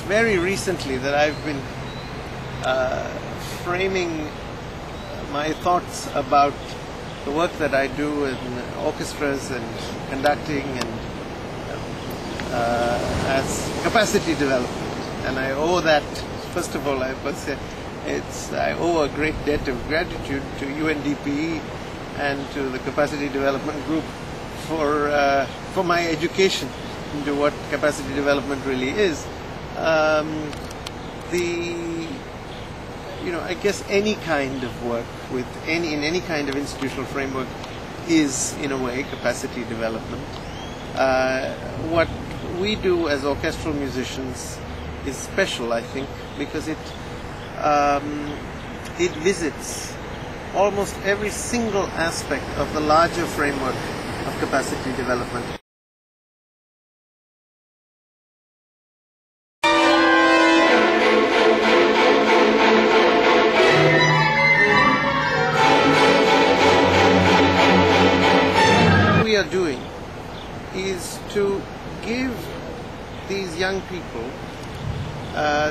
very recently that I've been framing my thoughts about the work that I do in orchestras and conducting and as capacity development. And I owe that, first of all, I must say, I owe a great debt of gratitude to UNDP and to the Capacity Development Group for my education into what capacity development really is. I guess any kind of work in any kind of institutional framework is, in a way, capacity development. What we do as orchestral musicians is special, I think, because it visits almost every single aspect of the larger framework of capacity development. What we are doing is to give these young people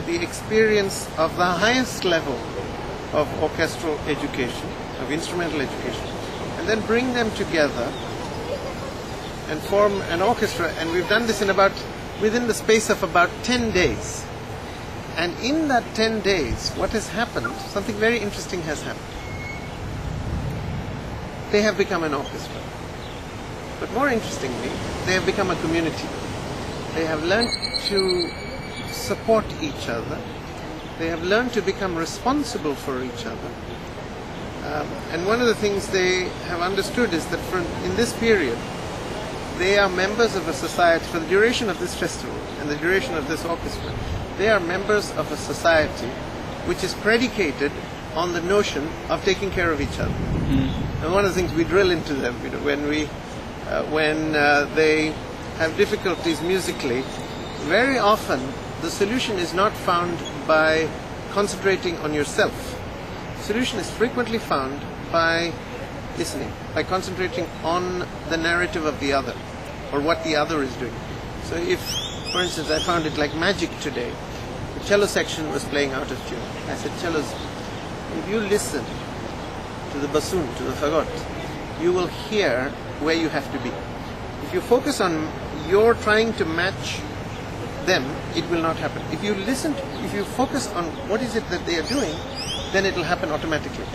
the experience of the highest level of orchestral education, of instrumental education, and then bring them together and form an orchestra. And we've done this within the space of about 10 days. And in that 10 days, what has happened, something very interesting has happened. They have become an orchestra. But more interestingly, they have become a community. They have learned to support each other. They have learned to become responsible for each other. And one of the things they have understood is that in this period, they are members of a society, for the duration of this festival and the duration of this orchestra, they are members of a society which is predicated on the notion of taking care of each other. And one of the things we drill into them, when they have difficulties musically, very often the solution is not found by concentrating on yourself. The solution is frequently found by listening, by concentrating on the narrative of the other, or what the other is doing. So if, for instance, I found it like magic today, the cello section was playing out of tune. I said, cellos, if you listen to the bassoon, to the fagot, you will hear where you have to be. If you focus on your trying to match them, it will not happen. If you focus on what is it that they are doing, then it will happen automatically.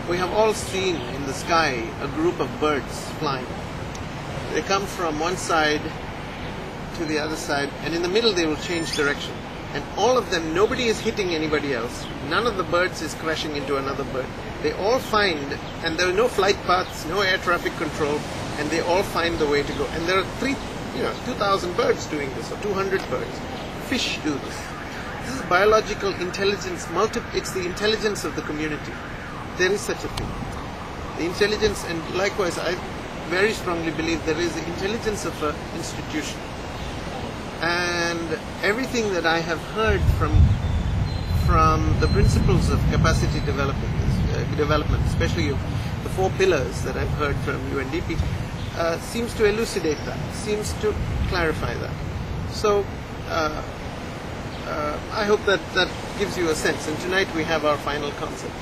We have all seen in the sky a group of birds flying. They come from one side to the other side, and in the middle they will change direction. And all of them, nobody is hitting anybody else. None of the birds is crashing into another bird. They all find, and there are no flight paths, no air traffic control, and they all find the way to go. And there are 2,000 birds doing this, or 200 birds. Fish do this. This is biological intelligence. It's the intelligence of the community. There is such a thing. The intelligence, and likewise, I very strongly believe there is the intelligence of an institution. And everything that I have heard from the principles of capacity development, especially the 4 pillars that I've heard from UNDP, seems to elucidate that, seems to clarify that. So I hope that gives you a sense. And tonight we have our final concert.